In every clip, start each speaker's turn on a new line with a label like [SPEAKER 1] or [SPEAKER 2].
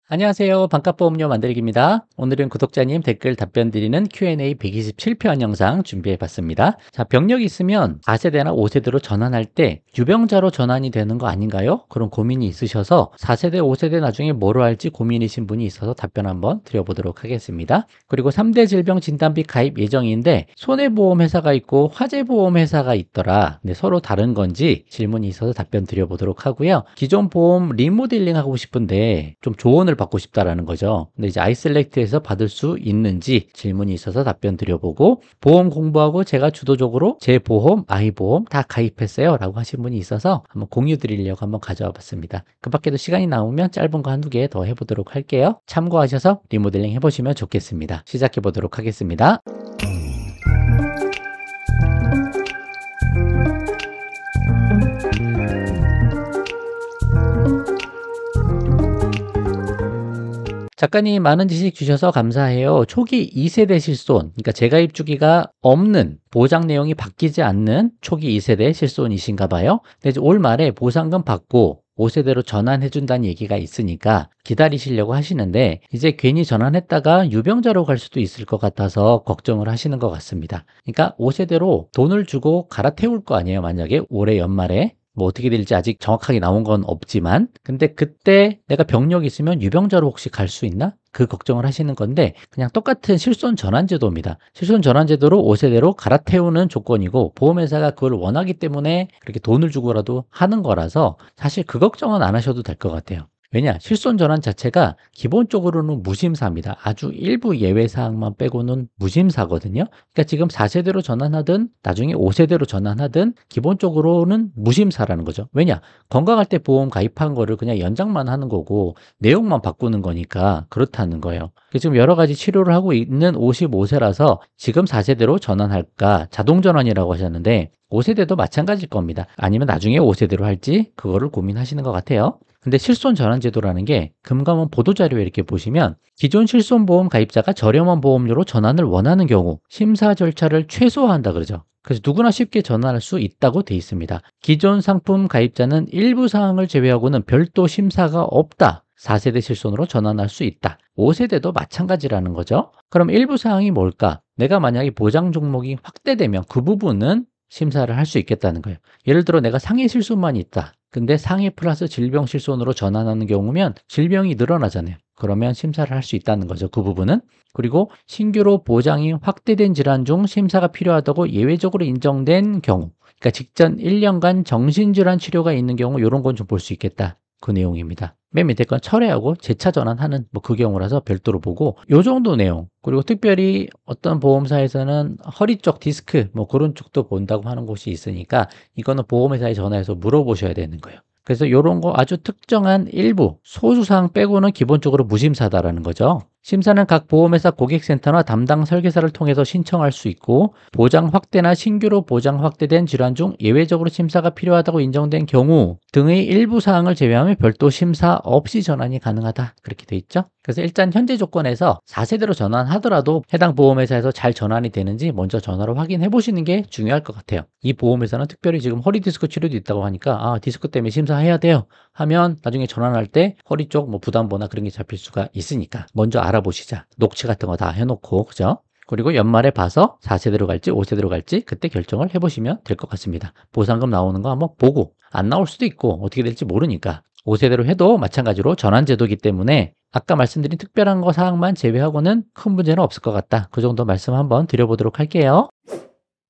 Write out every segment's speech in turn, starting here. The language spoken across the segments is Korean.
[SPEAKER 1] 안녕하세요. 반값보험료 만들기입니다. 오늘은 구독자님 댓글 답변 드리는 Q&A 127편 영상 준비해 봤습니다. 자, 병력이 있으면 4세대나 5세대로 전환할 때 유병자로 전환이 되는 거 아닌가요? 그런 고민이 있으셔서 4세대, 5세대 나중에 뭐로 할지 고민이신 분이 있어서 답변 한번 드려보도록 하겠습니다. 그리고 3대 질병 진단비 가입 예정인데 손해보험 회사가 있고 화재보험 회사가 있더라. 근데 서로 다른 건지 질문이 있어서 답변 드려보도록 하고요. 기존 보험 리모델링 하고 싶은데 좀 조언을 받고 싶다라는 거죠. 근데 이제 아이셀렉트에서 받을 수 있는지 질문이 있어서 답변 드려보고, 보험 공부하고 제가 주도적으로 제 보험, 아이보험 다 가입했어요 라고 하신 분이 있어서 한번 공유 드리려고 한번 가져와 봤습니다. 그 밖에도 시간이 나오면 짧은 거 한두 개 더 해보도록 할게요. 참고하셔서 리모델링 해보시면 좋겠습니다. 시작해 보도록 하겠습니다. 작가님 많은 지식 주셔서 감사해요. 초기 2세대 실손, 그러니까 재가입 주기가 없는, 보장 내용이 바뀌지 않는 초기 2세대 실손이신가 봐요. 근데 이제 올 말에 보상금 받고 5세대로 전환해준다는 얘기가 있으니까 기다리시려고 하시는데, 이제 괜히 전환했다가 유병자로 갈 수도 있을 것 같아서 걱정을 하시는 것 같습니다. 그러니까 5세대로 돈을 주고 갈아태울 거 아니에요. 만약에 올해 연말에 뭐 어떻게 될지 아직 정확하게 나온 건 없지만, 근데 그때 내가 병력이 있으면 유병자로 혹시 갈 수 있나? 그 걱정을 하시는 건데, 그냥 똑같은 실손 전환 제도입니다. 실손 전환 제도로 5세대로 갈아태우는 조건이고, 보험회사가 그걸 원하기 때문에 그렇게 돈을 주고라도 하는 거라서 사실 그 걱정은 안 하셔도 될 것 같아요. 왜냐? 실손 전환 자체가 기본적으로는 무심사입니다. 아주 일부 예외 사항만 빼고는 무심사거든요. 그러니까 지금 4세대로 전환하든 나중에 5세대로 전환하든 기본적으로는 무심사라는 거죠. 왜냐? 건강할 때 보험 가입한 거를 그냥 연장만 하는 거고 내용만 바꾸는 거니까 그렇다는 거예요. 지금 여러 가지 치료를 하고 있는 55세라서 지금 4세대로 전환할까? 자동 전환이라고 하셨는데 5세대도 마찬가지일 겁니다. 아니면 나중에 5세대로 할지 그거를 고민하시는 것 같아요. 근데 실손 전환 제도라는 게 금감원 보도자료에 이렇게 보시면, 기존 실손보험 가입자가 저렴한 보험료로 전환을 원하는 경우 심사 절차를 최소화한다 그러죠. 그래서 누구나 쉽게 전환할 수 있다고 돼 있습니다. 기존 상품 가입자는 일부 사항을 제외하고는 별도 심사가 없다. 4세대 실손으로 전환할 수 있다. 5세대도 마찬가지라는 거죠. 그럼 일부 사항이 뭘까? 내가 만약에 보장 종목이 확대되면 그 부분은 심사를 할 수 있겠다는 거예요. 예를 들어 내가 상해 실손만 있다. 근데 상해 플러스 질병 실손으로 전환하는 경우면 질병이 늘어나잖아요. 그러면 심사를 할 수 있다는 거죠. 그 부분은. 그리고 신규로 보장이 확대된 질환 중 심사가 필요하다고 예외적으로 인정된 경우, 그러니까 직전 1년간 정신질환 치료가 있는 경우, 이런 건 좀 볼 수 있겠다. 그 내용입니다. 맨 밑에 건 철회하고 재차 전환하는 뭐 그 경우라서 별도로 보고, 요 정도 내용. 그리고 특별히 어떤 보험사에서는 허리 쪽 디스크 뭐 그런 쪽도 본다고 하는 곳이 있으니까 이거는 보험회사에 전화해서 물어보셔야 되는 거예요. 그래서 이런 거 아주 특정한 일부 소수사항 빼고는 기본적으로 무심사다라는 거죠. 심사는 각 보험회사 고객센터나 담당 설계사를 통해서 신청할 수 있고, 보장 확대나 신규로 보장 확대된 질환 중 예외적으로 심사가 필요하다고 인정된 경우 등의 일부 사항을 제외하면 별도 심사 없이 전환이 가능하다. 그렇게 돼 있죠. 그래서 일단 현재 조건에서 4세대로 전환하더라도 해당 보험회사에서 잘 전환이 되는지 먼저 전화로 확인해 보시는 게 중요할 것 같아요. 이 보험회사는 특별히 지금 허리 디스크 치료도 있다고 하니까, 아, 디스크 때문에 심사해야 돼요 하면 나중에 전환할 때 허리 쪽 뭐 부담보나 그런 게 잡힐 수가 있으니까 먼저 알아보시자. 녹취 같은 거 다 해놓고, 그죠? 그리고 연말에 봐서 4세대로 갈지 5세대로 갈지 그때 결정을 해보시면 될 것 같습니다. 보상금 나오는 거 한번 보고, 안 나올 수도 있고 어떻게 될지 모르니까 5세대로 해도 마찬가지로 전환제도이기 때문에 아까 말씀드린 특별한 거 사항만 제외하고는 큰 문제는 없을 것 같다. 그 정도 말씀 한번 드려보도록 할게요.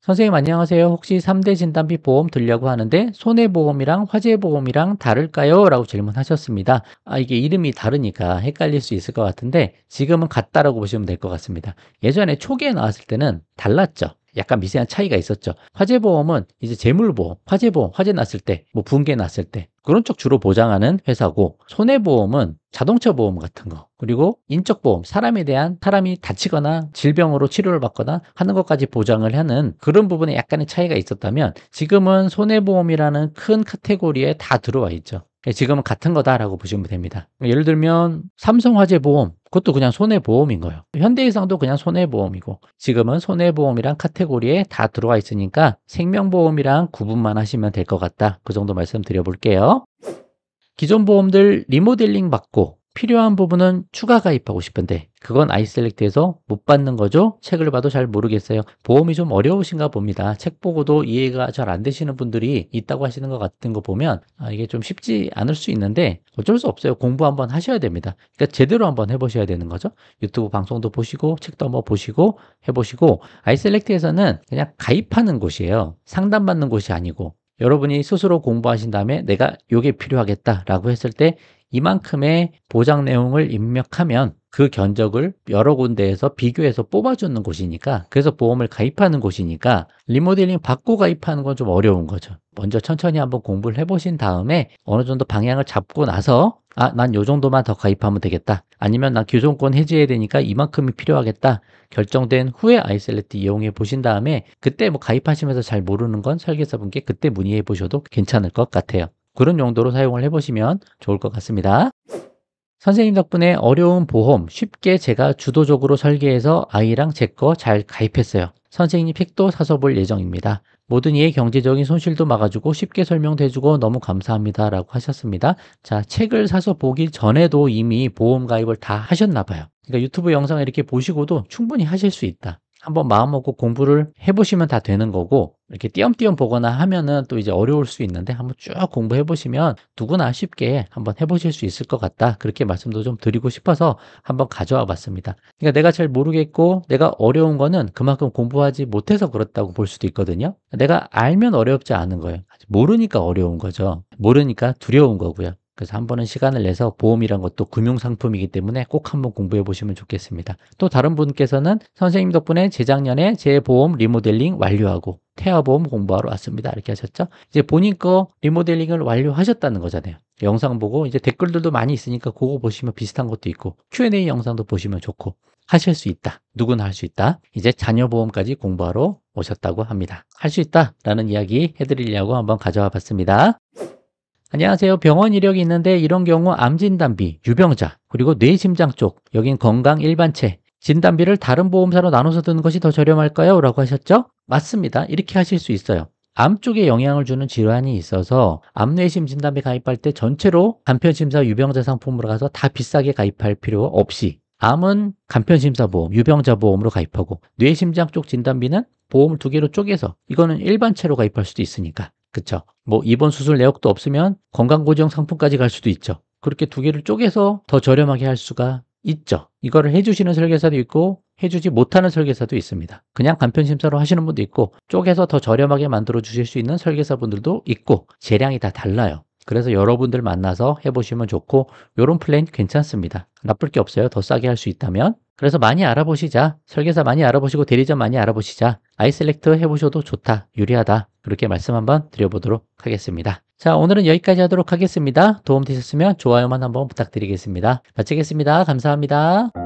[SPEAKER 1] 선생님 안녕하세요. 혹시 3대 진단비 보험 들려고 하는데 손해보험이랑 화재보험이랑 다를까요? 라고 질문하셨습니다. 이게 이름이 다르니까 헷갈릴 수 있을 것 같은데 지금은 같다라고 보시면 될 것 같습니다. 예전에 초기에 나왔을 때는 달랐죠. 약간 미세한 차이가 있었죠. 화재보험은 이제 재물보험, 화재보험, 화재 났을 때, 뭐 붕괴 났을 때 그런 쪽 주로 보장하는 회사고, 손해보험은 자동차 보험 같은 거, 그리고 인적보험, 사람이 다치거나 질병으로 치료를 받거나 하는 것까지 보장을 하는 그런 부분에 약간의 차이가 있었다면, 지금은 손해보험이라는 큰 카테고리에 다 들어와 있죠. 지금은 같은 거다라고 보시면 됩니다. 예를 들면 삼성화재보험, 그것도 그냥 손해보험인 거예요. 현대해상도 그냥 손해보험이고, 지금은 손해보험이란 카테고리에 다 들어와 있으니까 생명보험이랑 구분만 하시면 될 것 같다. 그 정도 말씀드려 볼게요. 기존 보험들 리모델링 받고 필요한 부분은 추가 가입하고 싶은데 그건 아이셀렉트에서 못 받는 거죠? 책을 봐도 잘 모르겠어요. 보험이 좀 어려우신가 봅니다. 책 보고도 이해가 잘 안 되시는 분들이 있다고 하시는 것 같은 거 보면 이게 좀 쉽지 않을 수 있는데 어쩔 수 없어요. 공부 한번 하셔야 됩니다. 그러니까 제대로 한번 해보셔야 되는 거죠. 유튜브 방송도 보시고 책도 한번 보시고 해보시고 아이셀렉트에서는 그냥 가입하는 곳이에요. 상담받는 곳이 아니고 여러분이 스스로 공부하신 다음에 내가 요게 필요하겠다라고 했을 때 이만큼의 보장 내용을 입력하면 그 견적을 여러 군데에서 비교해서 뽑아주는 곳이니까 그래서 보험을 가입하는 곳이니까 리모델링 받고 가입하는 건 좀 어려운 거죠. 먼저 천천히 한번 공부를 해보신 다음에 어느 정도 방향을 잡고 나서 난 요 정도만 더 가입하면 되겠다. 아니면 난 교정권 해지해야 되니까 이만큼이 필요하겠다. 결정된 후에 아이셀렉트 이용해 보신 다음에 그때 뭐 가입하시면서 잘 모르는 건 설계사분께 그때 문의해 보셔도 괜찮을 것 같아요. 그런 용도로 사용을 해보시면 좋을 것 같습니다. 선생님 덕분에 어려운 보험 쉽게 제가 주도적으로 설계해서 아이랑 제 거 잘 가입했어요. 선생님 책도 사서 볼 예정입니다. 모든 이의 경제적인 손실도 막아주고 쉽게 설명돼주고 너무 감사합니다 라고 하셨습니다. 자, 책을 사서 보기 전에도 이미 보험 가입을 다 하셨나 봐요. 그러니까 유튜브 영상을 이렇게 보시고도 충분히 하실 수 있다. 한번 마음 먹고 공부를 해보시면 다 되는 거고 이렇게 띄엄띄엄 보거나 하면은 또 이제 어려울 수 있는데 한번 쭉 공부해 보시면 누구나 쉽게 한번 해보실 수 있을 것 같다. 그렇게 말씀도 좀 드리고 싶어서 한번 가져와 봤습니다. 그러니까 내가 잘 모르겠고 내가 어려운 거는 그만큼 공부하지 못해서 그렇다고 볼 수도 있거든요. 내가 알면 어렵지 않은 거예요. 모르니까 어려운 거죠. 모르니까 두려운 거고요. 그래서 한 번은 시간을 내서 보험이란 것도 금융상품이기 때문에 꼭 한번 공부해 보시면 좋겠습니다. 또 다른 분께서는 선생님 덕분에 재작년에 제 보험 리모델링 완료하고 태아보험 공부하러 왔습니다. 이렇게 하셨죠? 이제 본인 거 리모델링을 완료하셨다는 거잖아요. 영상 보고 이제 댓글들도 많이 있으니까 그거 보시면 비슷한 것도 있고 Q&A 영상도 보시면 좋고 하실 수 있다. 누구나 할 수 있다. 이제 자녀 보험까지 공부하러 오셨다고 합니다. 할 수 있다라는 이야기 해드리려고 한번 가져와 봤습니다. 안녕하세요. 병원 이력이 있는데 이런 경우 암 진단비, 유병자, 그리고 뇌심장 쪽, 여긴 건강 일반체, 진단비를 다른 보험사로 나눠서 드는 것이 더 저렴할까요? 라고 하셨죠? 맞습니다. 이렇게 하실 수 있어요. 암 쪽에 영향을 주는 질환이 있어서 암뇌심 진단비 가입할 때 전체로 간편심사 유병자 상품으로 가서 다 비싸게 가입할 필요 없이 암은 간편심사 보험, 유병자 보험으로 가입하고 뇌심장 쪽 진단비는 보험을 두 개로 쪼개서 이거는 일반체로 가입할 수도 있으니까 그쵸? 뭐 입원 수술 내역도 없으면 건강보증 상품까지 갈 수도 있죠. 그렇게 두 개를 쪼개서 더 저렴하게 할 수가 있죠. 이거를 해주시는 설계사도 있고 해주지 못하는 설계사도 있습니다. 그냥 간편심사로 하시는 분도 있고 쪼개서 더 저렴하게 만들어 주실 수 있는 설계사분들도 있고 재량이 다 달라요. 그래서 여러분들 만나서 해보시면 좋고 요런 플랜 괜찮습니다. 나쁠 게 없어요. 더 싸게 할 수 있다면. 그래서 많이 알아보시자. 설계사 많이 알아보시고 대리점 많이 알아보시자. 아이셀렉트 해보셔도 좋다. 유리하다. 그렇게 말씀 한번 드려보도록 하겠습니다. 자, 오늘은 여기까지 하도록 하겠습니다. 도움 되셨으면 좋아요만 한번 부탁드리겠습니다. 마치겠습니다. 감사합니다.